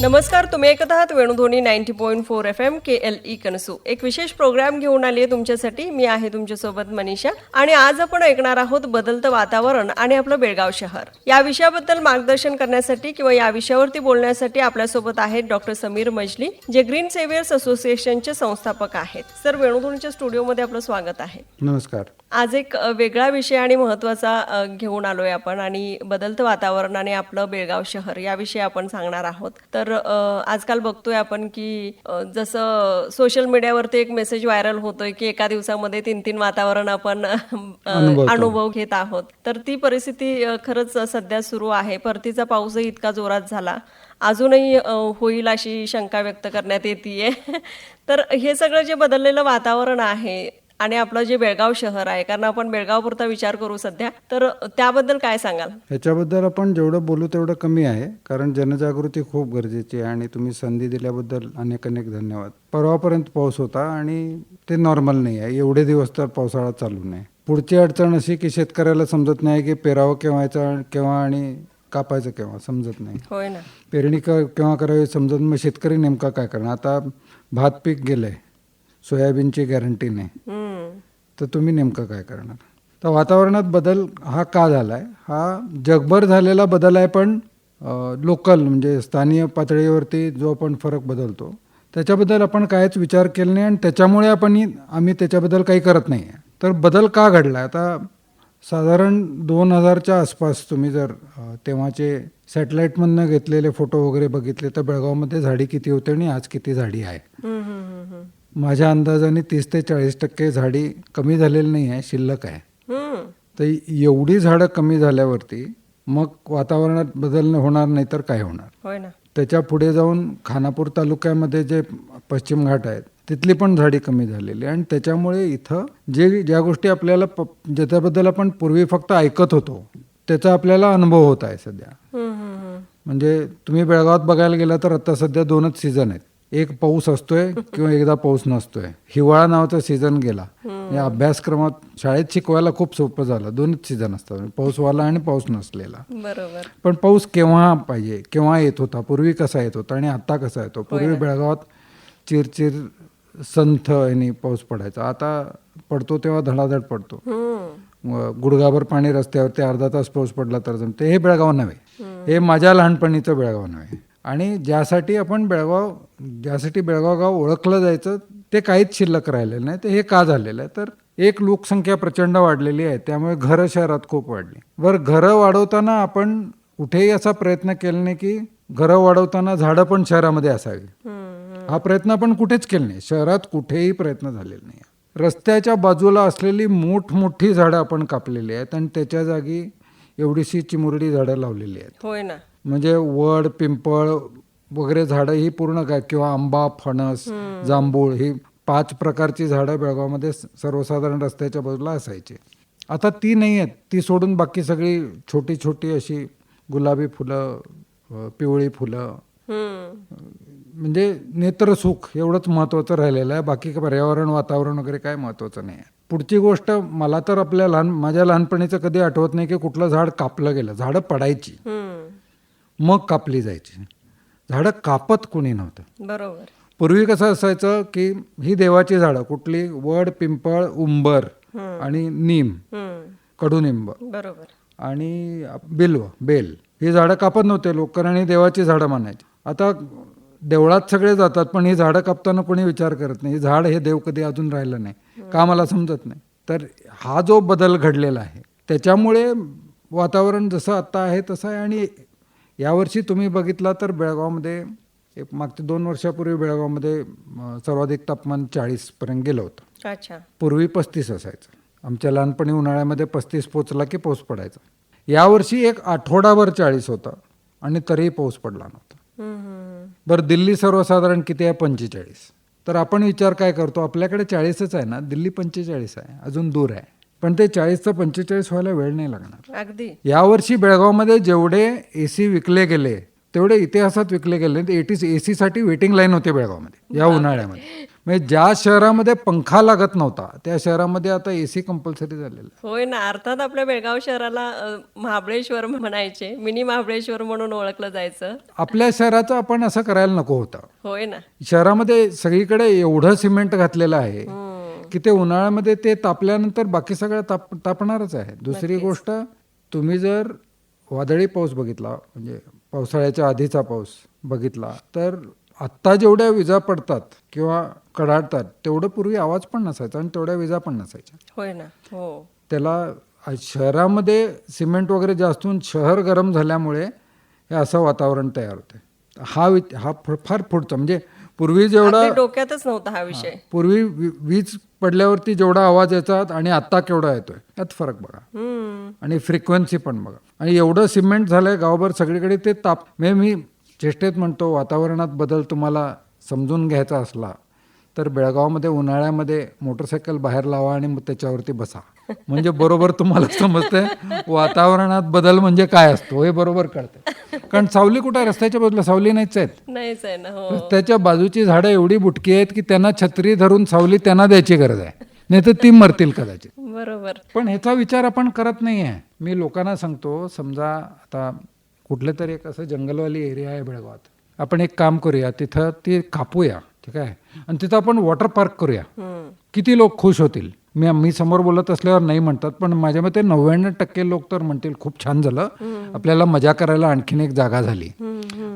नमस्कार, तुम्ही ऐकत आहात वेणुध्वनी 90.4 FM KLE कनसू. एक विशेष प्रोग्राम घेऊन आली आहे तुमच्यासाठी. मी आहे तुमच्यासोबत मनीषा आणि आज आपण ऐकणार आहोत बदलतं वातावरण आणि आपलं बेळगाव शहर. या विषयाबद्दल मार्गदर्शन करण्यासाठी किंवा या विषयावरती बोलण्यासाठी आपल्यासोबत आहेत डॉक्टर समीर मजली, जे ग्रीन सेव्हियर्स असोसिएशनचे संस्थापक आहेत. सर, वेणुध्वनीच्या स्टुडिओमध्ये आपलं स्वागत आहे. नमस्कार. आज एक वेगळा विषय आणि महत्त्वाचा घेऊन आलोय आपण आणि बदलतं वातावरण आणि आपलं बेळगाव शहर याविषयी आपण सांगणार आहोत. तर आजकाल बघतोय आपण की जसं सोशल मीडियावरती एक मेसेज व्हायरल होतोय की एका दिवसामध्ये 3-3 वातावरण आपण अनुभव घेत आहोत. तर ती परिस्थिती खरंच सध्या सुरू आहे. परतीचा पाऊसही इतका जोरात झाला, अजूनही होईल अशी शंका व्यक्त करण्यात येते. तर हे सगळं जे बदललेलं वातावरण आहे आणि आपलं जे बेळगाव शहर आहे, कारण आपण बेळगाव पुरता विचार करू सध्या, तर त्याबद्दल काय सांगाल? ह्याच्याबद्दल आपण जेवढं बोलू तेवढं कमी आहे, कारण जनजागृती खूप गरजेची आहे आणि तुम्ही संधी दिल्याबद्दल अनेक अनेक धन्यवाद. परवापर्यंत पाऊस होता आणि ते नॉर्मल नाही आहे. एवढे दिवस तर पावसाळा चालू नाही. पुढची अडचण अशी की शेतकऱ्याला समजत नाही की पेरावं केव्हा आणि कापायचं केव्हा समजत नाही. होय ना. पेरणी केव्हा करावी समजत. मग शेतकरी नेमका काय करणार? आता भात पीक गेलंय, सोयाबीनची गॅरंटी नाही, तर तुम्ही नेमकं काय करणार? तर वातावरणात बदल हा का झाला आहे? हा जगभर झालेला बदल आहे, पण लोकल म्हणजे स्थानिक पातळीवरती जो आपण फरक बदलतो त्याच्याबद्दल आपण कायच विचार केला नाही आणि त्याच्यामुळे आम्ही त्याच्याबद्दल काही करत नाही आहे. तर बदल का घडला? आता साधारण 2000च्या आसपास तुम्ही जर तेव्हाचे सॅटेलाईटमधनं घेतलेले फोटो वगैरे बघितले तर बेळगावमध्ये झाडी किती होते आणि आज किती झाडी आहे. माझ्या अंदाजाने 30 ते 40% झाडी कमी झालेली नाही आहे, शिल्लक आहे. तर एवढी झाडं कमी झाल्यावरती मग वातावरणात बदल होणार नाही तर काय होणार? होय ना. त्याच्या पुढे जाऊन खानापूर तालुक्यामध्ये जे पश्चिम घाट आहेत तिथली पण झाडी कमी झालेली आणि त्याच्यामुळे इथं ज्या गोष्टी आपल्याला ज्याच्याबद्दल आपण पूर्वी फक्त ऐकत होतो त्याचा आपल्याला अनुभव होत आहे सध्या. म्हणजे तुम्ही बेळगावात बघायला गेला तर आता सध्या 2च सीझन आहेत. एक पाऊस असतोय किंवा एकदा पाऊस नसतोय. हिवाळा नावाचा सीझन गेला. या अभ्यासक्रमात शाळेत शिकवायला खूप सोपं झालं. 2च सीझन असतात, पाऊसवाला आणि पाऊस नसलेला. बरोबर. पण पाऊस केव्हा पाहिजे, केव्हा येत होता, पूर्वी कसा येत होता आणि आता कसा येतो? पूर्वी बेळगावात चिरचिर संथ यांनी पाऊस पडायचा. आता पडतो तेव्हा धडाधड पडतो. गुडघाभर पाणी रस्त्यावरती अर्धा तास पाऊस पडला तर जमते. हे बेळगाव नव्हे. हे माझ्या लहानपणीचं बेळगाव नव्हे. आणि ज्यासाठी बेळगाव गाव ओळखलं जायचं ते काहीच शिल्लक राहिलेलं नाही. तर हे का झालेलं आहे? तर एक लोकसंख्या प्रचंड वाढलेली आहे, त्यामुळे घरं शहरात खूप वाढली. घरं वाढवताना आपण कुठेही असा प्रयत्न केला नाही की घरं वाढवताना झाडं पण शहरामध्ये असावी. हा प्रयत्न आपण कुठेच केला नाही. शहरात कुठेही प्रयत्न झालेला नाही. रस्त्याच्या बाजूला असलेली मोठमोठी झाडं आपण कापलेली आहेत आणि त्याच्या जागी एवढीशी चिमुरडी झाडं लावलेली आहेत. होय ना. म्हणजे वड, पिंपळ वगैरे झाडं ही पूर्ण काय, किंवा आंबा, फणस, जांभूळ ही 5 प्रकारची झाडं बेळगावमध्ये सर्वसाधारण रस्त्याच्या बाजूला असायची. आता ती नाही आहेत. ती सोडून बाकी सगळी छोटी छोटी अशी गुलाबी फुलं, पिवळी फुलं, म्हणजे नेत्रसुख एवढंच महत्त्वाचं राहिलेलं आहे. बाकी पर्यावरण, वातावरण वगैरे काय महत्त्वाचं नाही आहे. पुढची गोष्ट, मला तर माझ्या लहानपणीचं कधी आठवत नाही की कुठलं झाड कापलं गेलं. झाडं पडायची, मग कापली जायची. झाडं कापत कोणी नव्हतं. बरोबर. पूर्वी कसं असायचं की ही देवाची झाडं, कुठली? वड, पिंपळ, उंबर आणि नीम, कडुनिंब बरोबर आणि बेल, ही झाडं कापत नव्हते लोक, कारण ही देवाची झाडं मानायची. आता देवळात सगळे जातात, पण ही झाडं कापताना कोणी विचार करत नाही. झाड हे देव कधी अजून राहिलं नाही का, मला समजत नाही. तर हा जो बदल घडलेला आहे त्याच्यामुळे वातावरण जसं आता आहे तसं आहे. आणि यावर्षी तुम्ही बघितला तर बेळगावमध्ये मागच्या 2 वर्षापूर्वी बेळगावमध्ये सर्वाधिक तापमान 40पर्यंत गेलं होतं. अच्छा. पूर्वी 35 असायचं. आमच्या लहानपणी उन्हाळ्यामध्ये 35 पोचला की पाऊस पडायचा. यावर्षी एक आठवडाभर 40 होता आणि तरीही पाऊस पडला नव्हता. दिल्ली सर्वसाधारण किती आहे? 45. तर आपण विचार काय करतो, आपल्याकडे 40च आहे ना, दिल्ली 45 आहे, अजून दूर आहे. पण ते 40चं 45 व्हायला वेळ नाही लागणार. अगदी. यावर्षी बेळगावमध्ये जेवढे AC विकले गेले तेवढे इतिहासात विकले गेले AC साठी वेटिंग लाईन होते बेळगावमध्ये या उन्हाळ्यामध्ये. म्हणजे ज्या शहरामध्ये पंखा लागत नव्हता त्या शहरामध्ये आता AC कंपल्सरी झालेला आहे. होय ना. अर्थात आपल्या बेळगाव शहराला महाबळेश्वर म्हणायचे, मिनी महाबळेश्वर म्हणून ओळखलं जायचं. आपल्या शहराचं आपण असं करायला नको होतं. होय ना. शहरामध्ये सगळीकडे एवढं सिमेंट घातलेलं आहे की ते उन्हाळ्यामध्ये ते तापल्यानंतर बाकी सगळं तापणारच आहे. दुसरी गोष्ट, तुम्ही जर वादळी पाऊस बघितला म्हणजे पावसाळ्याच्या आधीचा पाऊस बघितला तर आत्ता जेवढ्या विजा पडतात किंवा कडाडतात तेवढं पूर्वी आवाज पण नसायचा आणि तेवढ्या विजा पण नसायच्या. होय ना. हो. त्याला शहरामध्ये सिमेंट वगैरे जास्त होऊन शहर गरम झाल्यामुळे हे असं वातावरण तयार होते. हा फार पुढचा म्हणजे पूर्वी जेवढा अगदी डोक्यातच नव्हता हा विषय. पूर्वी वीज पडल्यावरती जेवढा आवाज यायचा आणि आत्ता केवढा येतोय यात फरक बघा. आणि फ्रिक्वेन्सी पण बघा. आणि एवढं सिमेंट झालंय गावभर सगळीकडे ते म्हणजे मी चेष्टेत म्हणतो, वातावरणात बदल तुम्हाला समजून घ्यायचा असला तर बेळगावमध्ये उन्हाळ्यामध्ये मोटरसायकल बाहेर लावा आणि मग त्याच्यावरती बसा. म्हणजे बरोबर तुम्हाला समजतंय वातावरणात बदल म्हणजे काय असतो हे बरोबर कळतंय. कारण सावली कुठे आहे? रस्त्याच्या बाजूला सावली नाहीच आहेत. नाहीच आहे ना. हो. रस्त्याच्या बाजूची झाडं एवढी बुटकी आहेत की त्यांना छत्री धरून सावली त्यांना द्यायची गरज आहे, नाही तर ती मरतील कदाचित. बरोबर. पण ह्याचा विचार आपण करत नाही आहे. मी लोकांना सांगतो, समजा आता कुठलं तरी एक असं जंगलवाली एरिया आहे बेळगावात, आपण एक काम करूया, तिथं ती कापूया, ठीक आहे, आणि तिथं आपण वॉटर पार्क करूया. किती लोक खुश होतील? मी समोर बोलत असल्यावर नाही म्हणतात, पण माझ्या मते 99% लोक तर म्हणतील खूप छान झालं, आपल्याला मजा करायला आणखीन एक जागा झाली.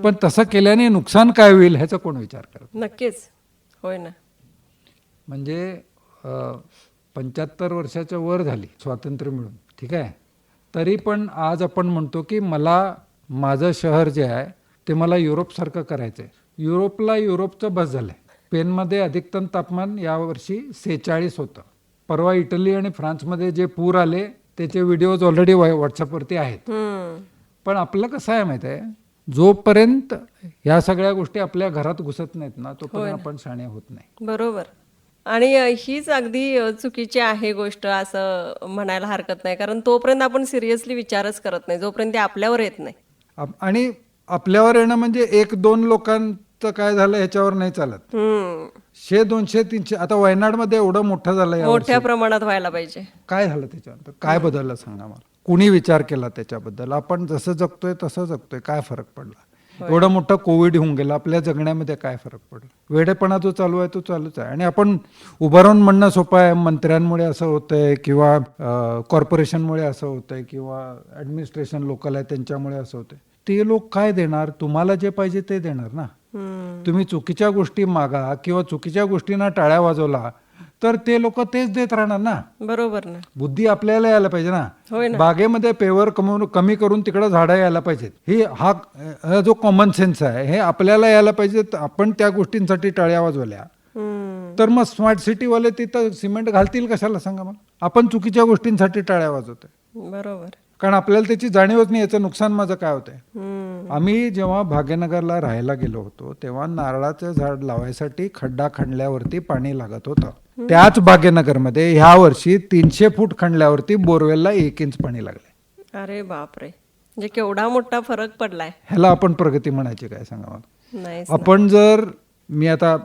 पण तसं केल्याने नुकसान काय होईल ह्याचा कोण विचार करत? नक्कीच. होय ना. म्हणजे 75 वर्षाच्या वर झाली स्वातंत्र्य मिळून, ठीक आहे, तरी पण आज आपण म्हणतो की मला माझं शहर जे आहे ते मला युरोपसारखं करायचं आहे. युरोपचं बस झालंय. स्पेनमध्ये अधिकतम तापमान यावर्षी 46 होतं. परवा इटली आणि फ्रान्समध्ये जे पूर आले त्याचे व्हिडिओज ऑलरेडी व्हॉट्सअपवरती आहेत. पण आपलं कसं आहे माहिती आहे, जोपर्यंत या सगळ्या गोष्टी आपल्या घरात घुसत नाहीत ना तोपर्यंत आपण शाणे होत नाही. बरोबर. आणि हीच अगदी चुकीची आहे गोष्ट असं म्हणायला हरकत नाही. कारण तोपर्यंत आपण सिरियसली विचारच करत नाही जोपर्यंत ते आपल्यावर येत नाही. आणि आपल्यावर येणं म्हणजे 1-2 लोकांचं काय झालं ह्याच्यावर नाही चालत. 100, 200, 300 आता वयनाडमध्ये एवढं मोठं झालं, मोठ्या प्रमाणात व्हायला पाहिजे. काय झालं त्याच्यानंतर? काय बदललं सांगा मला? कुणी विचार केला त्याच्याबद्दल? आपण जसं जगतोय तसं जगतोय, काय फरक पडला? एवढं मोठं कोविड होऊन गेलं, आपल्या जगण्यामध्ये काय फरक पडला? वेडेपणा जो चालू आहे तो चालूच आहे. आणि आपण उभं राहून म्हणणं सोपं आहे, मंत्र्यांमुळे असं होतंय किंवा कॉर्पोरेशनमुळे असं होतंय किंवा ऍडमिनिस्ट्रेशन लोकल आहे त्यांच्यामुळे असं होतंय. ते लोक काय देणार? तुम्हाला जे पाहिजे ते देणार ना. तुम्ही चुकीच्या गोष्टी मागा किंवा चुकीच्या गोष्टींना टाळ्या वाजवला तर ते लोक तेच देत राहणार ना. बरोबर ना. बुद्धी आपल्याला यायला पाहिजे होय ना. ना. बागेमध्ये पेवर कमी करून तिकडे झाडं यायला पाहिजेत. हा जो कॉमन सेन्स आहे हे आपल्याला यायला पाहिजे. आपण त्या गोष्टींसाठी टाळ्या वाजवल्या तर मग स्मार्ट सिटीवाले तिथं सिमेंट घालतील कशाला सांगा मला? आपण चुकीच्या गोष्टींसाठी टाळ्या वाजवतोय. बरोबर. कारण आपल्याला त्याची जाणीवच नाही याचं नुकसान माझं काय होतंय. आम्ही जेव्हा भाग्यनगरला राहायला गेलो होतो तेव्हा नारळाचं झाड लावायसाठी खड्डा खणल्यावरती पाणी लागत होतं. त्याच भाग्यनगरमध्ये ह्या वर्षी 300 फूट खणल्यावरती बोरवेलला 1 इंच पाणी लागले. अरे बापरे, म्हणजे केवढा मोठा फरक पडलाय. ह्याला आपण प्रगती म्हणायची काय सांगा मला? नाही. आपण जर मी आता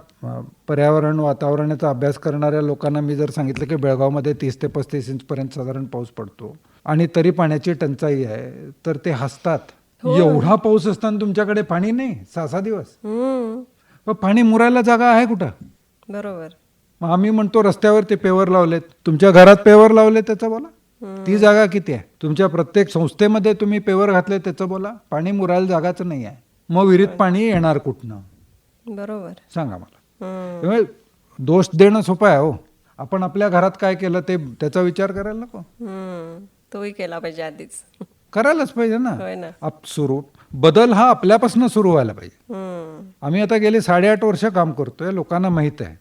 पर्यावरण वातावरणाचा अभ्यास करणाऱ्या लोकांना मी जर सांगितलं की बेळगावमध्ये 30 ते 35 इंचपर्यंत साधारण पाऊस पडतो आणि तरी पाण्याची टंचाई आहे तर ते हसतात. एवढा पाऊस असताना तुमच्याकडे पाणी नाही 6-6 दिवस? मग पाणी मुरायला जागा आहे कुठं? बरोबर. मग आम्ही म्हणतो रस्त्यावर ते पेवर लावलेत, तुमच्या घरात पेवर लावले त्याचं बोला. ती जागा किती आहे? तुमच्या प्रत्येक संस्थेमध्ये तुम्ही पेवर घातले त्याचं बोला. पाणी मुरायला जागाच नाही आहे. मग विहिरीत पाणी येणार कुठनं? बरोबर. सांगा मला. त्यामुळे दोष देणं सोपं आहे हो. आपण आपल्या घरात काय केलं ते त्याचा विचार करायला नको? तोही केला पाहिजे आधीच. करायलाच पाहिजे ना. होय ना. सुरू बदल हा आपल्यापासून सुरू व्हायला पाहिजे. आम्ही आता गेले 8.5 वर्ष काम करतोय, लोकांना माहित आहे,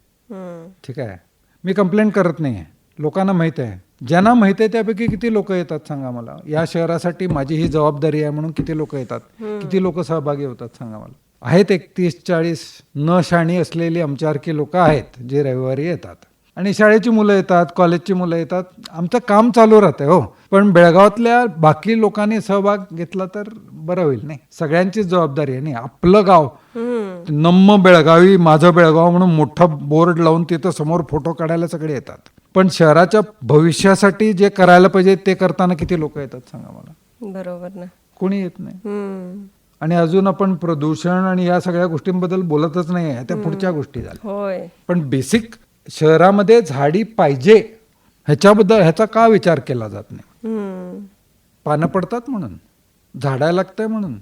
ठीक आहे, मी कंप्लेंट करत नाही आहे, लोकांना माहित आहे. ज्यांना माहित आहे त्यापैकी किती लोक येतात सांगा मला? या शहरासाठी माझी ही जबाबदारी आहे म्हणून किती लोक येतात? किती लोक सहभागी होतात सांगा मला? आहेत 31-40 न शाणी असलेली आमच्यासारखी लोक आहेत जे रविवारी येतात. आणि शाळेची मुलं येतात, कॉलेजची मुलं येतात, आमचं काम चालू राहतंय हो. पण बेळगावातल्या बाकी लोकांनी सहभाग घेतला तर बरं होईल. नाही, सगळ्यांचीच जबाबदारी आहे. नाही, आपलं गाव नम्म बेळगावी, माझं बेळगाव म्हणून मोठा बोर्ड लावून तिथं समोर फोटो काढायला सगळे येतात, पण शहराच्या भविष्यासाठी जे करायला पाहिजे ते करताना किती लोक येतात सांगा मला? बरोबर ना. कोणी येत नाही. आणि अजून आपण प्रदूषण आणि या सगळ्या गोष्टींबद्दल बोलतच नाही आहे, त्या पुढच्या गोष्टी झाल्या. होय. पण बेसिक शहरामध्ये झाडी पाहिजे ह्याचा का विचार केला जात नाही? पानं पडतात म्हणून, झाडायला लागतंय म्हणून,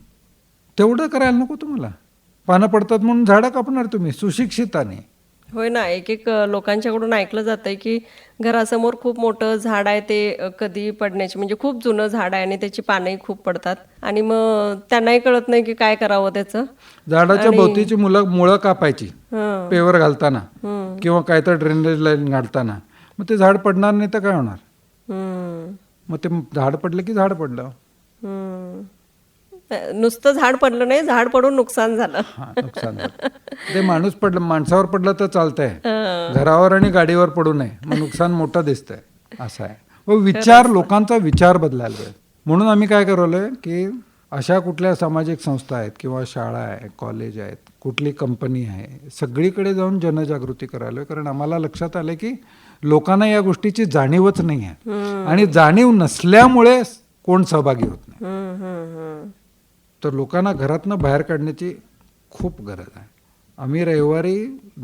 तेवढं करायला नको तुम्हाला. पानं पडतात म्हणून झाडं कापणार तुम्ही सुशिक्षिताने? होय ना. एक लोकांच्याकडून ऐकलं जातंय की घरासमोर खूप मोठं झाड आहे, ते कधी पडण्याची, म्हणजे खूप जुनं झाड आहे आणि त्याची पानंही खूप पडतात आणि मग त्यांनाही कळत नाही की काय करावं त्याचं. झाडाच्या भोवतीची मुळं कापायची पेवर घालताना किंवा काय तर ड्रेनेज लाईन घालताना, मग ते झाड पडणार नाही तर काय होणार? मग ते झाड पडलं की झाड पडलं. नुसतं झाड पडलं नाही, झाड पडून नुकसान झालं. नुकसान झालं. ते माणूस पडलं, माणसावर पडलं तर चालतंय, घरावर आणि गाडीवर पडू नये, मग नुकसान मोठं दिसतंय. असं आहे. विचार, लोकांचा विचार बदलायला पाहिजे. म्हणून आम्ही काय करवलंय की अशा कुठल्या सामाजिक संस्था आहेत किंवा शाळा आहे, कॉलेज आहेत, कुठली कंपनी आहे, सगळीकडे जाऊन जनजागृती करायला. कारण आम्हाला लक्षात आलं की लोकांना या गोष्टीची जाणीवच नाही आहे आणि जाणीव नसल्यामुळे कोण सहभागी होत नाही. तर लोकांना घरातनं बाहेर काढण्याची खूप गरज आहे. आम्ही रविवारी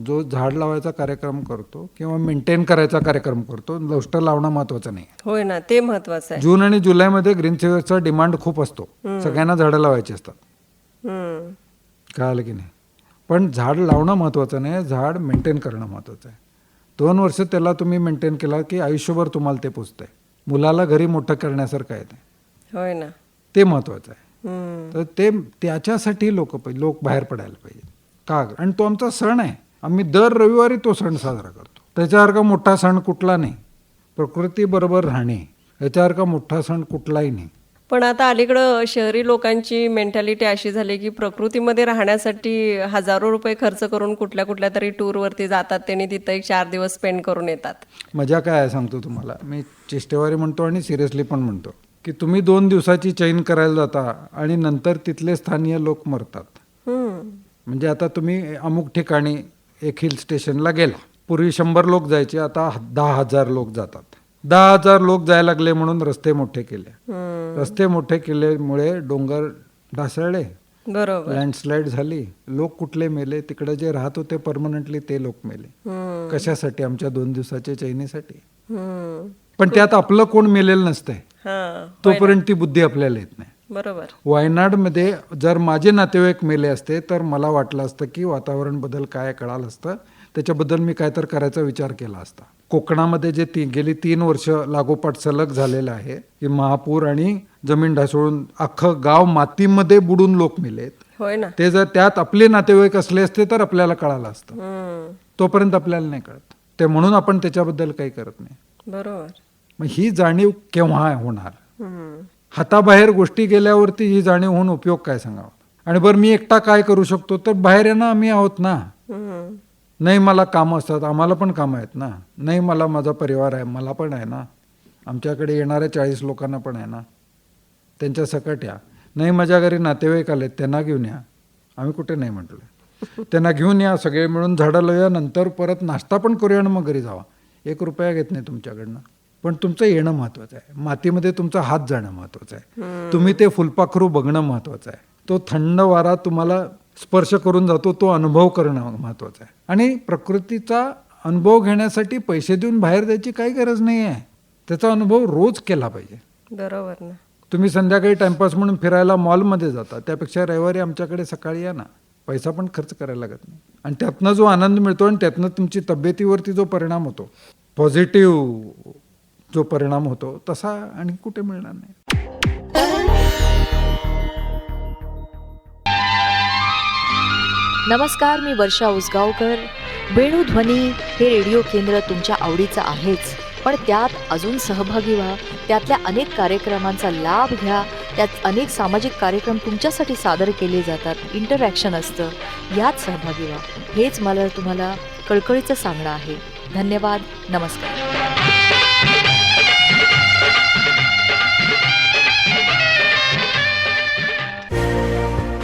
जो झाड लावायचा कार्यक्रम करतो किंवा मेंटेन करायचा कार्यक्रम करतो, दौष्ट लावणं महत्वाचं नाही. होय ना, ते महत्वाचं आहे. जून आणि जुलैमध्ये ग्रीन सिव्हरचा डिमांड खूप असतो, सगळ्यांना झाडं लावायची असतात. कळालं की नाही? पण झाड लावणं महत्वाचं नाही, झाड मेंटेन करणं महत्वाचं आहे. 2 वर्ष त्याला तुम्ही मेंटेन केला की आयुष्यभर तुम्हाला ते पोचतंय. मुलाला घरी मोठं करण्यासारखं आहे ते. होय ना, ते महत्वाचं आहे. तर ते त्याच्यासाठी लोक बाहेर पडायला पाहिजे. का? आणि तो आमचा सण आहे, आम्ही दर रविवारी तो सण साजरा करतो. त्याच्यासारखा मोठा सण कुठला नाही. प्रकृती बरोबर राहणे याच्यासारखा मोठा सण कुठलाही नाही. पण आता अलीकडं शहरी लोकांची मेंटॅलिटी अशी झाली की प्रकृतीमध्ये राहण्यासाठी हजारो रुपये खर्च करून कुठल्या तरी टूरवरती जातात, त्यांनी तिथं 4 दिवस स्पेंड करून येतात. मजा काय आहे सांगतो तुम्हाला. मी चेष्टेवारी म्हणतो आणि सिरियसली पण म्हणतो की तुम्ही 2 दिवसाची चैन करायला जाता आणि नंतर तिथले स्थानीय लोक मरतात. म्हणजे आता तुम्ही अमुक ठिकाणी एक हिल स्टेशनला गेला, पूर्वी 100 लोक जायचे, आता 10,000 लोक जातात. 10,000 लोक जायला लागले म्हणून रस्ते मोठे केले. रस्ते मोठे केल्यामुळे डोंगर ढासळले, बरोबर, लँडस्लाईड झाली, लोक कुठले मेले, तिकडे जे राहत होते परमनंटली ते लोक मेले. कशासाठी? आमच्या 2 दिवसाच्या चैनीसाठी. पण त्यात आपलं कोण मेलेलं नसतंय, तोपर्यंत ती बुद्धी आपल्याला येत नाही. बरोबर. वायनाडमध्ये जर माझे नातेवाईक मेले असते तर मला वाटलं असतं की वातावरण बदल काय कळालं असतं, त्याच्याबद्दल मी काय तर करायचा विचार केला असता. कोकणामध्ये जे गेली 3 वर्ष लागोपाठ सलग झालेलं आहे की महापूर आणि जमीन ढासळून अख्खं गाव मातीमध्ये बुडून लोक मेलेत. होय ना. ते जर त्यात आपले नातेवाईक असले असते तर आपल्याला कळालं असतं. तोपर्यंत आपल्याला नाही कळत. ते म्हणून आपण त्याच्याबद्दल काही करत नाही. बरोबर. मग ही जाणीव केव्हा होणार? हाताबाहेर गोष्टी गेल्यावरती ही जाणीव होऊन उपयोग काय सांगावा? आणि बरं मी एकटा काय करू शकतो? तर बाहेर येणं आम्ही आहोत ना. नाही मला कामं असतात, आम्हाला पण कामं आहेत ना. नाही मला माझा परिवार आहे, मला पण आहे ना. आमच्याकडे येणाऱ्या 40 लोकांना पण आहे ना, त्यांच्या सकट या. नाही माझ्या घरी नातेवाईक आलेत, त्यांना घेऊन या. आम्ही कुठे नाही म्हटलं. त्यांना घेऊन या, सगळे मिळून झाडं लावूया, नंतर परत नाश्ता पण करूया आणि मग घरी जावा. 1 रुपया घेत नाही तुमच्याकडनं. पण तुमचं येणं महत्वाचं आहे, मातीमध्ये तुमचा हात जाणं महत्वाचं आहे, तुम्ही ते फुलपाखरू बघणं महत्वाचं आहे, तो थंड वारा तुम्हाला स्पर्श करून जातो तो अनुभव करणं महत्वाचं आहे. आणि प्रकृतीचा अनुभव घेण्यासाठी पैसे देऊन बाहेर जायची काही गरज नाही आहे, त्याचा अनुभव रोज केला पाहिजे. बरोबर ना. तुम्ही संध्याकाळी टाइमपास म्हणून फिरायला मॉलमध्ये जाता, त्यापेक्षा रविवारी आमच्याकडे सकाळी या ना. पैसा पण खर्च करायला लागत नाही आणि त्यातनं जो आनंद मिळतो आणि त्यातनं तुमची तब्येतीवरती जो परिणाम होतो, पॉझिटिव्ह जो परिणाम होतो, तसा आणि कुठे मिळणार नाही. नमस्कार, मी वर्षा उसगावकर. वेणुध्वनी हे रेडिओ केंद्र तुमच्या आवडीचं आहेच, पण त्यात अजून सहभागी व्हा. त्यातल्या अनेक कार्यक्रमांचा लाभ घ्या. त्यात अनेक सामाजिक कार्यक्रम तुमच्यासाठी सादर केले जातात, इंटरॅक्शन असतं, यात सहभागी व्हा. हेच मला तुम्हाला कळकळीचं सांगणं आहे. धन्यवाद. नमस्कार.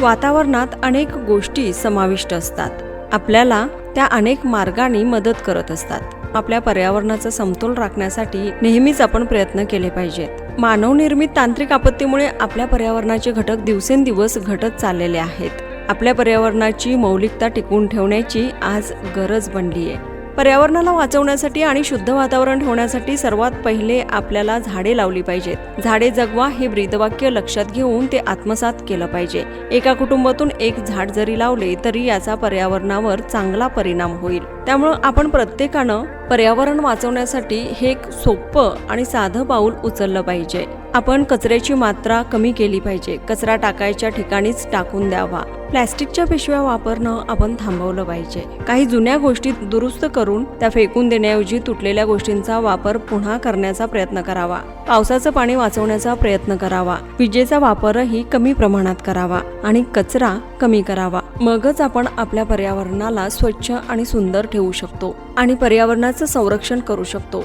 वातावरणात अनेक गोष्टी समाविष्ट असतात. आपल्याला त्या अनेक मार्गांनी मदत करत असतात. आपल्या पर्यावरणाचा समतोल राखण्यासाठी नेहमीच आपण प्रयत्न केले पाहिजेत. मानवनिर्मित तांत्रिक आपत्तीमुळे आपल्या पर्यावरणाचे घटक दिवसेंदिवस घटत चाललेले आहेत. आपल्या पर्यावरणाची मौलिकता टिकवून ठेवण्याची आज गरज बनली आहे. पर्यावरणाला वाचवण्यासाठी आणि शुद्ध वातावरण ठेवण्यासाठी सर्वात पहिले आपल्याला झाडे लावली पाहिजेत. झाडे जगवा हे ब्रीदवाक्य लक्षात घेऊन ते आत्मसात केलं पाहिजे. एका कुटुंबातून एक झाड जरी लावले तरी याचा पर्यावरणावर चांगला परिणाम होईल. त्यामुळं आपण प्रत्येकानं पर्यावरण वाचवण्यासाठी हे एक सोपं आणि साधं पाऊल उचललं पाहिजे. आपण कचऱ्याची मात्रा कमी केली पाहिजे. कचरा टाकायच्या ठिकाणीच टाकून द्यावा. प्लॅस्टिकच्या पिशव्या वापरणं आपण थांबवलं पाहिजे. काही जुन्या गोष्टी दुरुस्त करून त्या फेकून देण्याऐवजी तुटलेल्या गोष्टींचा वापर पुन्हा करण्याचा प्रयत्न करावा. पावसाचं पाणी वाचवण्याचा प्रयत्न करावा. विजेचा वापरही कमी प्रमाणात करावा आणि कचरा कमी करावा. मगच आपण आपल्या पर्यावरणाला स्वच्छ आणि सुंदर ठेवू शकतो आणि पर्यावरणाचं संरक्षण करू शकतो.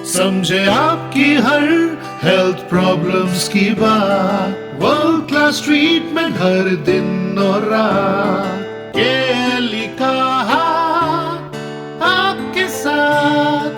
समझे आपकी हर हेल्थ प्रॉब्लम्स की बात, वर्ल्ड क्लास ट्रीटमेंट हर दिन और रात, केली का हाथ आपके साथ.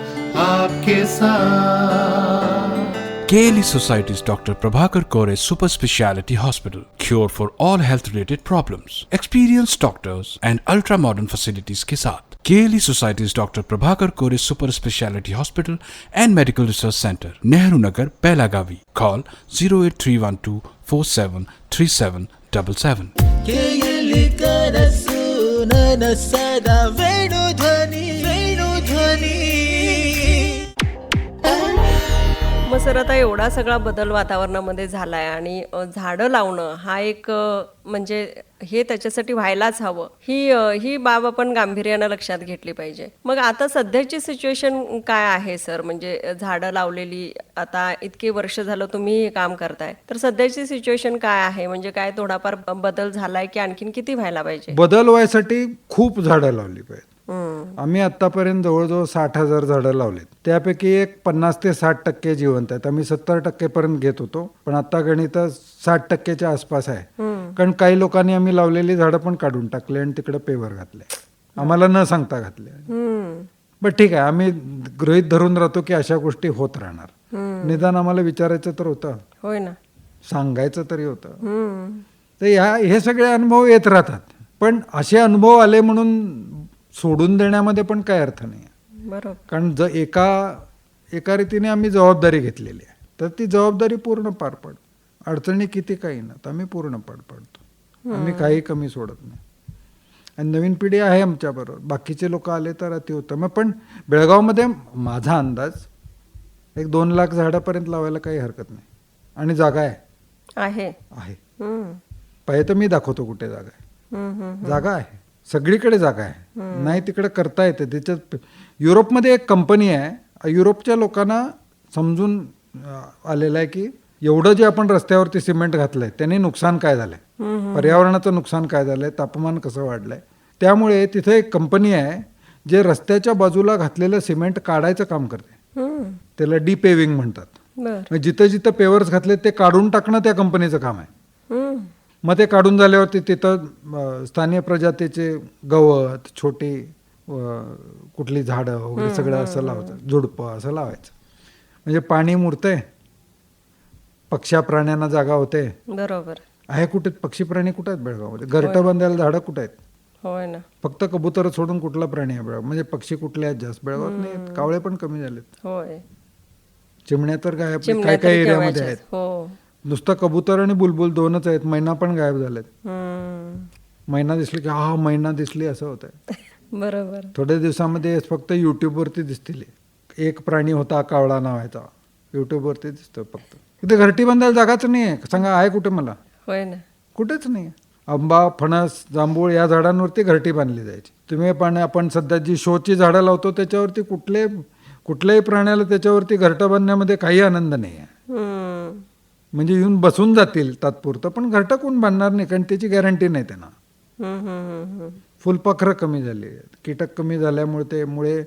KLE Society's Dr. Prabhakar Kore Super Speciality Hospital. Cure for all health related problems. Experienced doctors and ultra modern facilities के साथ. KLE Society's Dr. Prabhakar Kore Super Speciality Hospital and Medical Research Center, Nehru Nagar, Pelagavi. Call 08312 473777. KLE करसून सदा वेणुध्वनी. मग sir आता एवढा सगळा बदल वातावरणामध्ये झालाय आणि झाडं लावणं हा एक म्हणजे हे त्याच्यासाठी व्हायलाच हवं. ही बाब आपण गांभीर्यानं लक्षात घेतली पाहिजे. मग आता सध्याची सिच्युएशन काय आहे सर? म्हणजे झाडं लावलेली आता इतके वर्ष झालं तुम्ही हे काम करताय, तर सध्याची सिच्युएशन काय आहे? म्हणजे काय थोडाफार बदल झालाय की आणखीन किती व्हायला पाहिजे? बदल व्हायसाठी खूप झाडं लावली पाहिजेत. आम्ही आतापर्यंत जवळजवळ 60,000 झाडं लावलेत. त्यापैकी एक 50 ते 60% जिवंत आहेत. आम्ही 70% पर्यंत घेत होतो, पण आता गणित 60%च्या आसपास आहे. कारण काही लोकांनी आम्ही लावलेली झाडं पण काढून टाकले आणि तिकडे पेवर घातले, आम्हाला न सांगता घातले. पण ठीक आहे, आम्ही गृहीत धरून राहतो की अशा गोष्टी होत राहणार. निदान आम्हाला विचारायचं तर होतं, होय ना, सांगायचं तरी होतं. तर हे सगळे अनुभव येत राहतात. पण असे अनुभव आले म्हणून सोडून देण्यामध्ये पण काय अर्थ नाही. बरोबर. कारण एका रीतीने आम्ही जबाबदारी घेतलेली आहे, तर ती जबाबदारी पूर्ण पार पाड. अडचणी किती काही ना, तर आम्ही पूर्ण पार पाडतो. आम्ही काही कमी सोडत नाही. आणि नवीन पिढी आहे आमच्याबरोबर. बाकीचे लोक आले तर अतिउत्तम. पण बेळगावमध्ये माझा अंदाज 1-2 लाख झाडापर्यंत लावायला काही हरकत नाही. आणि जागा आहे. पाहिजे तर मी दाखवतो कुठे जागा आहे. जागा आहे, सगळीकडे जागा आहे. नाही तिकडे करता येते. त्याच्यात युरोपमध्ये एक कंपनी आहे. युरोपच्या लोकांना समजून आलेलं आहे की एवढं जे आपण रस्त्यावरती सिमेंट घातलंय त्याने नुकसान काय झालंय, पर्यावरणाचं नुकसान काय झालंय, तापमान कसं वाढलंय. त्यामुळे तिथे एक कंपनी आहे जे रस्त्याच्या बाजूला घातलेलं सिमेंट काढायचं काम करते. त्याला डीपेविंग म्हणतात. जिथं जिथं पेवर्स घातले ते काढून टाकणं त्या कंपनीचं काम आहे. मग ते काढून झाल्यावरती तिथं स्थानिक प्रजातीचे गवत, छोटी कुठली झाडं वगैरे सगळं असं लावायचं, झुडपं असं लावायचं. म्हणजे पाणी मुरतंय, पक्ष्या प्राण्यांना जागा होते. बरोबर आहे. कुठे पक्षी प्राणी कुठे आहेत बेळगावमध्ये? घरटं बांधायला झाडं कुठे आहेत? होय ना. फक्त कबूतर सोडून कुठला प्राणी आहे बेळगाव? म्हणजे पक्षी कुठले आहेत जास्त बेळगावात? नाही. कावळे पण कमी झालेत. होय. चिमण्या तर गायब काय काय एरियामध्ये आहेत. हो. नुसतं कबूतर आणि बुलबुल 2च आहेत. मैना पण गायब झालेत. मैना दिसली की हा मैना दिसली असं होत आहे. बरोबर. थोड्या दिवसामध्ये फक्त युट्यूबवरती दिसतील. एक प्राणी होता कावळा नावाचा, युट्यूबवरती दिसतो फक्त. इथे घरटी बांधायला जागाच नाही आहे. सांगा आहे कुठे मला? होय ना. कुठेच नाही. आंबा, फणस, जांभूळ या झाडांवरती घरटी बांधली जायची. तुम्ही पण आपण सध्या जी शोची झाडं लावतो त्याच्यावरती कुठल्याही प्राण्याला त्याच्यावरती घरटं बांधण्यामध्ये काही आनंद नाही आहे. म्हणजे येऊन बसून जातील तात्पुरतं, पण घरटं कोण बांधणार नाही, कारण त्याची गॅरंटी नाही त्यांना. फुलपाखरं कमी झाली, कीटक कमी झाल्यामुळे त्यामुळे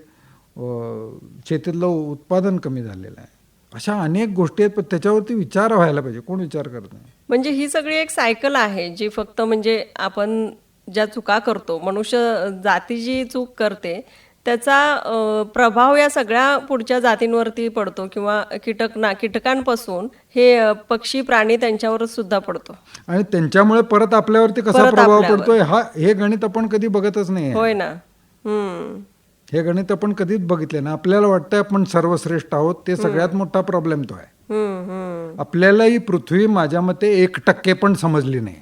शेतीतलं उत्पादन कमी झालेलं आहे. अशा अनेक गोष्टी आहेत, पण त्याच्यावरती विचार व्हायला पाहिजे. कोण विचार करत नाही. म्हणजे ही सगळी एक सायकल आहे जी फक्त म्हणजे आपण ज्या चुका करतो, मनुष्य जाती जी चूक करते त्याचा प्रभाव या सगळ्या पुढच्या जातींवरती पडतो किंवा कीटकांपासून हे पक्षी प्राणी त्यांच्यावर सुद्धा पडतो. आणि त्यांच्यामुळे परत आपल्यावरती कसा परत प्रभाव आपल्यावर. पडतोय हे गणित आपण कधी बघतच नाही. होय ना. हे गणित आपण कधीच बघितले ना. आपल्याला वाटतं आपण सर्वश्रेष्ठ आहोत, ते सगळ्यात मोठा प्रॉब्लेम तो आहे. आपल्याला ही पृथ्वी माझ्या मते 1% पण समजली नाही.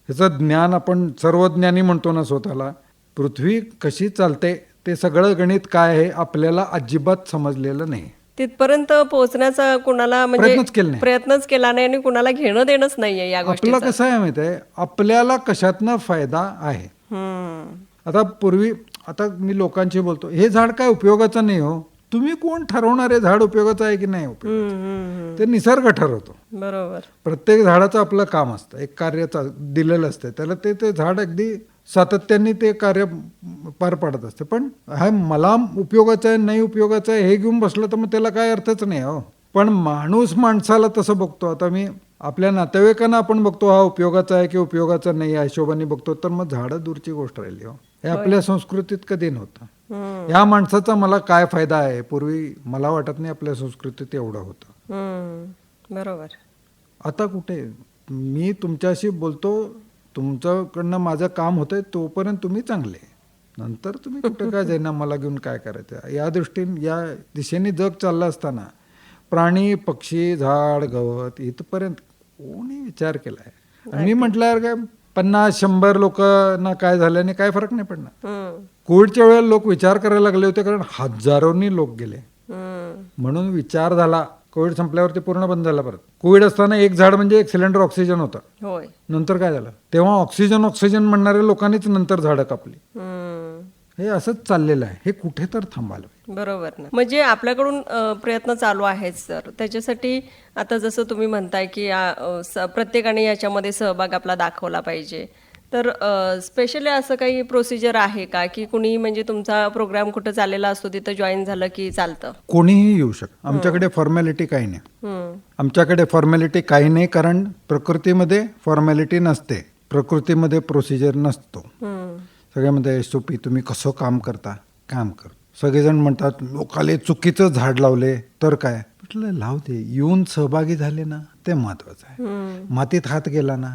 ह्याचं ज्ञान आपण सर्वज्ञानी म्हणतो ना स्वतःला, पृथ्वी कशी चालते ते सगळं गणित काय आहे आपल्याला अजिबात समजलेलं नाही. तिथपर्यंत पोहोचण्याचा कुणाला प्रयत्नच केला नाही. प्रयत्नच केला नाही आणि कुणाला घेणं देणंच नाहीये या गोष्टी. आपलं कसं आहे माहिती आहे, आपल्याला कशातनं फायदा आहे. आता पूर्वी, आता मी लोकांशी बोलतो, हे झाड काय उपयोगाचं नाही हो. तुम्ही कोण ठरवणार आहे झाड उपयोगाचं आहे की नाही उपयोगाचं? ते निसर्ग ठरवतो. बरोबर. प्रत्येक झाडाचं आपलं काम असतं, एक कार्य दिलेलं असतं त्याला. ते झाड अगदी सातत्याने ते कार्य पार पाडत असते. पण हा मला उपयोगाचं आहे नाही उपयोगाचं आहे हे घेऊन बसलं तर मग त्याला काय अर्थच नाही हो. पण माणूस माणसाला तसं बघतो. आता मी आपल्या नातेवाईकांना आपण बघतो हा उपयोगाचा आहे की उपयोगाचा नाही या हिशोबाने बघतो, तर मग झाडं दूरची गोष्ट राहिली हो. हे आपल्या संस्कृतीत कधी नव्हतं. या माणसाचा मला काय फायदा आहे, पूर्वी मला वाटत नाही आपल्या संस्कृतीत एवढं होतं. बरोबर. आता कुठे मी तुमच्याशी बोलतो, तुमच्याकडनं माझं काम होतंय तोपर्यंत तुम्ही चांगले, नंतर तुम्ही कुठे काय जाईना मला घेऊन काय करायचं. या दृष्टीने या दिशेने जग चाललं असताना प्राणी पक्षी झाड गवत इथपर्यंत कोणी विचार केलाय? मी म्हटल्यावर काय 50-100 लोकांना काय झाल्याने काय फरक नाही पडणार. कोविडच्या वेळेला लोक विचार करायला लागले होते कारण हजारोनी लोक गेले, म्हणून विचार झाला. कोविड संपल्यावरती पूर्ण बंद झाला. परत कोविड असताना एक झाड म्हणजे एक सिलेंडर ऑक्सिजन होता. होय. नंतर काय झालं, तेव्हा ऑक्सिजन म्हणणाऱ्या लोकांनीच नंतर झाडं कापली. हे असंच चाललेलं आहे. हे कुठे तर थांबायला. बरोबर ना. म्हणजे आपल्याकडून प्रयत्न चालू आहेत सर. त्याच्यासाठी आता जसं तुम्ही म्हणताय की प्रत्येकाने याच्यामध्ये सहभाग आपला दाखवला पाहिजे, तर स्पेशली असं काही प्रोसिजर आहे का की कुणी म्हणजे तुमचा प्रोग्राम कुठं चाललेला असतो तिथं जॉईन झालं की चालतं? कोणीही येऊ शकतं. आमच्याकडे फॉर्मॅलिटी काही नाही. आमच्याकडे फॉर्मॅलिटी काही नाही, कारण प्रकृतीमध्ये फॉर्मॅलिटी नसते, प्रकृतीमध्ये प्रोसिजर नसतो. सगळ्यामध्ये SOP. तुम्ही कसं काम करता, काम कर. सगळेजण म्हणतात लोकाले चुकीचं झाड लावले तर काय, म्हटलं लावू दे. येऊन सहभागी झाले ना ते महत्वाचं आहे. मातीत हात गेला ना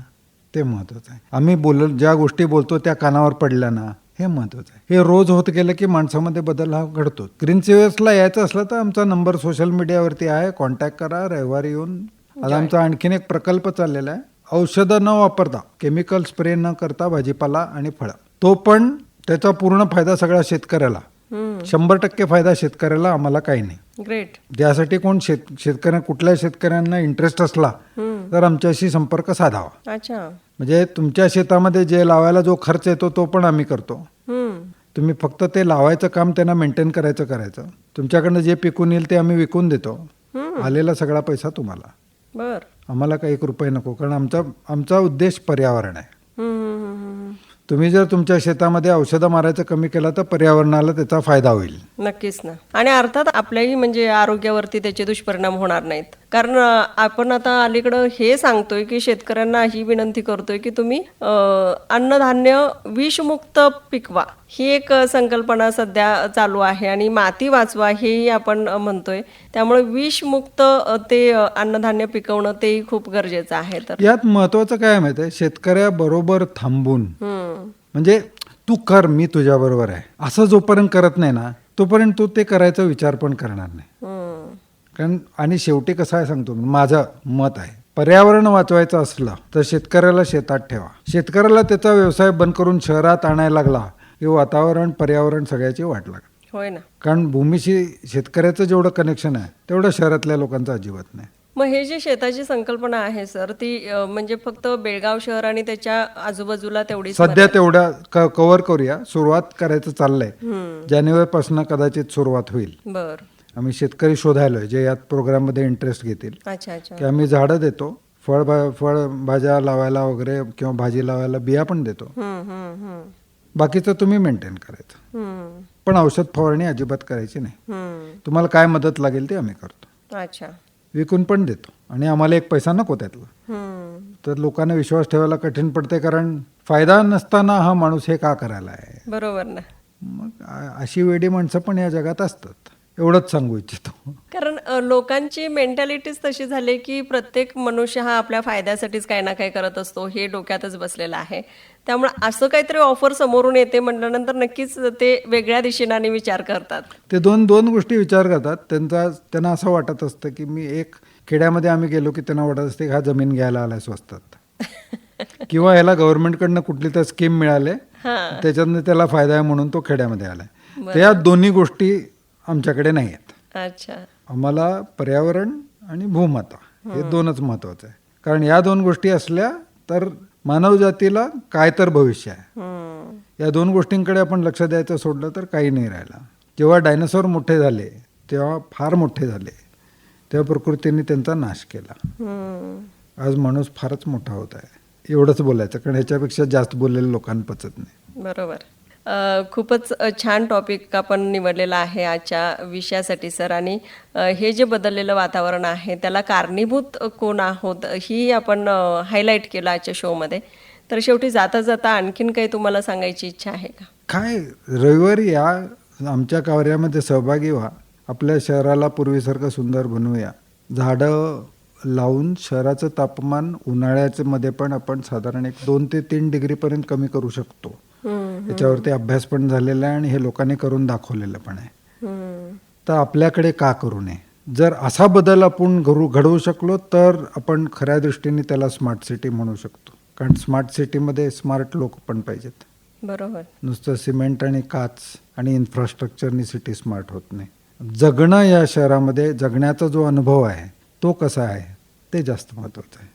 ते महत्वाचं आहे. आम्ही ज्या गोष्टी बोलतो त्या कानावर पडल्या ना हे महत्वाचं आहे. हे रोज होत गेलं की माणसामध्ये बदल हा घडतो. ग्रीन सिव्हर्सला यायचं असलं तर आमचा नंबर सोशल मीडियावरती आहे, कॉन्टॅक्ट करा. रविवारी येऊन. आता आमचा आणखीन एक प्रकल्प चाललेला आहे, औषधं न वापरता, केमिकल स्प्रे न करता भाजीपाला आणि फळं. तो पण त्याचा पूर्ण फायदा सगळ्या शेतकऱ्याला, 100% फायदा शेतकऱ्याला, आम्हाला काही नाही. ग्रेट. त्यासाठी कोण कुठल्या शेतकऱ्यांना इंटरेस्ट असला तर आमच्याशी संपर्क साधावा. अच्छा. म्हणजे तुमच्या शेतामध्ये जे लावायला जो खर्च येतो तो पण आम्ही करतो. तुम्ही फक्त ते लावायचं काम त्यांना मेंटेन करायचं. तुमच्याकडनं जे पिकून येईल ते आम्ही विकून देतो. आलेला सगळा पैसा तुम्हाला. बर. आम्हाला काही 1 रुपये नको, कारण आमचा उद्देश पर्यावरण आहे. तुम्ही जर तुमच्या शेतामध्ये औषधं मारायचं कमी केलं तर पर्यावरणाला त्याचा फायदा होईल. नक्कीच ना. आणि अर्थात आपल्याही म्हणजे आरोग्यावरती त्याचे दुष्परिणाम होणार नाहीत. कारण आपण आता अलीकडं हे सांगतोय की शेतकऱ्यांना ही विनंती करतोय की तुम्ही अन्नधान्य विषमुक्त पिकवा. ही एक संकल्पना सध्या चालू आहे आणि माती वाचवा हेही आपण म्हणतोय. त्यामुळे विषमुक्त ते अन्नधान्य पिकवणं तेही खूप गरजेचं आहे. तर यात महत्वाचं काय माहिती आहे, शेतकऱ्याबरोबर थांबून, म्हणजे तू कर मी तुझ्या बरोबर आहे असं जोपर्यंत करत नाही ना तोपर्यंत तू ते करायचा विचार पण करणार नाही. कारण आणि शेवटी कसं आहे सांगतो, माझं मत आहे, पर्यावरण वाचवायचं असलं तर शेतकऱ्याला शेतात ठेवा. शेतकऱ्याला त्याचा व्यवसाय बंद करून शहरात आणायला लागला की वातावरण पर्यावरण सगळ्याची वाट लागेल. होय ना. कारण भूमीशी शेतकऱ्याचं जेवढं कनेक्शन आहे तेवढं शहरातल्या लोकांचं अजिबात नाही. मग हे जे शेताची संकल्पना आहे सर, ती म्हणजे फक्त बेळगाव शहर आणि त्याच्या आजूबाजूला तेवढी सध्या तेवढ्या कव्हर करूया. सुरुवात करायचं चाललंय. जानेवारीपासून कदाचित सुरुवात होईल. बर. आम्ही शेतकरी शोधायलोय जे यात प्रोग्राममध्ये इंटरेस्ट घेतील, अच्छा अच्छा. की आम्ही झाडं देतो, फळभाज्या लावायला वगैरे किंवा भाजी लावायला बिया पण देतो. बाकीचं तुम्ही मेंटेन करायचं, पण औषध फवारणी अजिबात करायची नाही. तुम्हाला काय मदत लागेल ते आम्ही करतो. अच्छा. विकून पण देतो आणि आम्हाला एक पैसा नको त्यातला. तर लोकांना विश्वास ठेवायला कठीण पडते, कारण फायदा नसताना हा माणूस हे का करायला आहे. बरोबर ना. मग अशी वेडी माणसं पण या जगात असतात, एवढंच सांगू इच्छितो. कारण लोकांची मेंटॅलिटीच तशी झाली की प्रत्येक मनुष्य हा आपल्या फायद्यासाठीच काही ना काही करत असतो, हे डोक्यातच बसलेलं आहे. त्यामुळे असं काहीतरी ऑफर समोरून येते म्हटल्यानंतर नक्कीच ते वेगळ्या दिशेने विचार करतात. ते दोन गोष्टी विचार करतात. त्यांना असं वाटत असतं की मी एक खेड्यामध्ये आम्ही गेलो की त्यांना वाटत असते की हा जमीन घ्यायला आलाय स्वस्तात, किंवा ह्याला गव्हर्नमेंटकडनं कुठली तर स्कीम मिळाले त्याच्यातनं त्याला फायदा आहे म्हणून तो खेड्यामध्ये आलाय. त्या दोन्ही गोष्टी आमच्याकडे नाही आहेत. अच्छा. आम्हाला पर्यावरण आणि भूमाता हे दोनच महत्वाचं आहे. कारण या दोन गोष्टी असल्या तर मानव जातीला काय तर भविष्य आहे. या दोन गोष्टींकडे आपण लक्ष द्यायचं सोडलं तर काही नाही राहिला. जेव्हा डायनासोर मोठे झाले तेव्हा फार मोठे झाले, तेव्हा प्रकृतीने त्यांचा नाश केला. आज माणूस फारच मोठा होत आहे. एवढंच बोलायचं, कारण ह्याच्यापेक्षा जास्त बोललेलं लोकांना पचत नाही. बरोबर. खूपच छान टॉपिक आपण निवडलेला आहे आजच्या विषयासाठी सर. आणि हे जे बदललेलं वातावरण आहे त्याला कारणीभूत कोण आहोत ही आपण हायलाईट केलं आजच्या शोमध्ये. तर शेवटी जाता जाता आणखीन काही तुम्हाला सांगायची इच्छा आहे का? काय, रविवारी या आमच्या कार्यामध्ये सहभागी व्हा. आपल्या शहराला पूर्वीसारखं सुंदर बनवूया. झाडं लावून शहराचं तापमान उन्हाळ्याच्या मध्ये पण आपण साधारण 2 ते 3 डिग्रीपर्यंत कमी करू शकतो. याच्यावरती अभ्यास पण झालेला आहे आणि हे लोकांनी करून दाखवलेलं पण आहे. तर आपल्याकडे का करू नये? जर असा बदल आपण घडवू शकलो तर आपण खऱ्या दृष्टीने त्याला स्मार्ट सिटी म्हणू शकतो. कारण स्मार्ट सिटीमध्ये स्मार्ट लोक पण पाहिजेत. बरोबर. नुसतं सिमेंट आणि काच आणि इन्फ्रास्ट्रक्चरनी सिटी स्मार्ट होत नाही. जगणं, या शहरामध्ये जगण्याचा जो अनुभव आहे तो कसा आहे ते जास्त महत्वाचं आहे.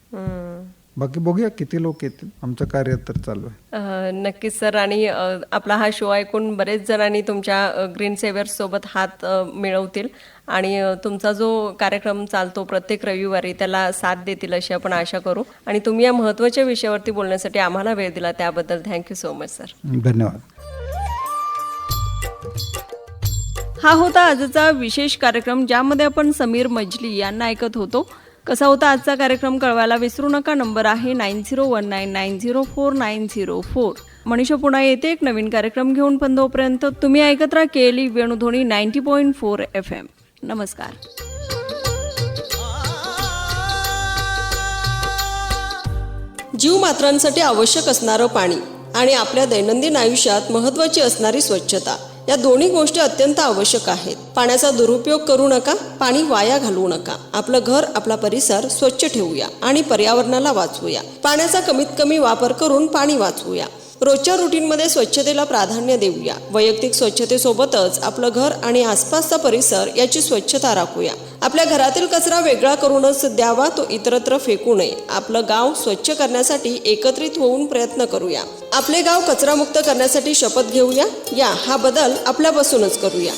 बाकी बघूया किती लोक येतील. आमचं कार्य तर चालू आहे. नक्कीच सर. आणि आपला हा शो ऐकून बरेच जणांनी तुमच्या ग्रीन सेव्हर्स सोबत हात मिळवतील आणि तुमचा जो कार्यक्रम चालतो प्रत्येक रविवारी त्याला साथ देतील अशी आपण आशा करू. आणि तुम्ही या महत्त्वाच्या विषयावरती बोलण्यासाठी आम्हाला वेळ दिला त्याबद्दल थँक्यू सो मच सर. धन्यवाद. हा होता आजचा विशेष कार्यक्रम ज्यामध्ये आपण समीर मजली यांना ऐकत होतो. कसा होता आजचा कार्यक्रम कळवायला विसरू नका. नंबर आहे 9019904904. मनीषा पुन्हा येते एक नवीन कार्यक्रम घेऊन. पण तोपर्यंत तुम्ही ऐकत राहा केली वेणुध्वनी 90.4 FM. नमस्कार. जीवमात्रांसाठी आवश्यक असणारं पाणी आणि आपल्या दैनंदिन आयुष्यात महत्त्वाची असणारी स्वच्छता या दोन्ही गोष्टी अत्यंत आवश्यक आहेत. पाण्याचा दुरुपयोग करू नका, पाणी वाया घालवू नका. आपलं घर, आपला परिसर स्वच्छ ठेवूया आणि पर्यावरणाला वाचवूया. पाण्याचा कमीत कमी वापर करून पाणी वाचवूया. रोजच्या रुटीनमध्ये स्वच्छतेला प्राधान्य देऊया. वैयक्तिक स्वच्छतेसोबतच आपलं घर आणि आसपासचा परिसर याची स्वच्छता राखूया. आपल्या घरातील कचरा वेगळा करूनच द्यावा, तो इतरत्र फेकू नये. आपलं गाव स्वच्छ करण्यासाठी एकत्रित होऊन प्रयत्न करूया. आपले गाव कचरामुक्त करण्यासाठी शपथ घेऊया. या हा बदल आपल्यापासूनच करूया.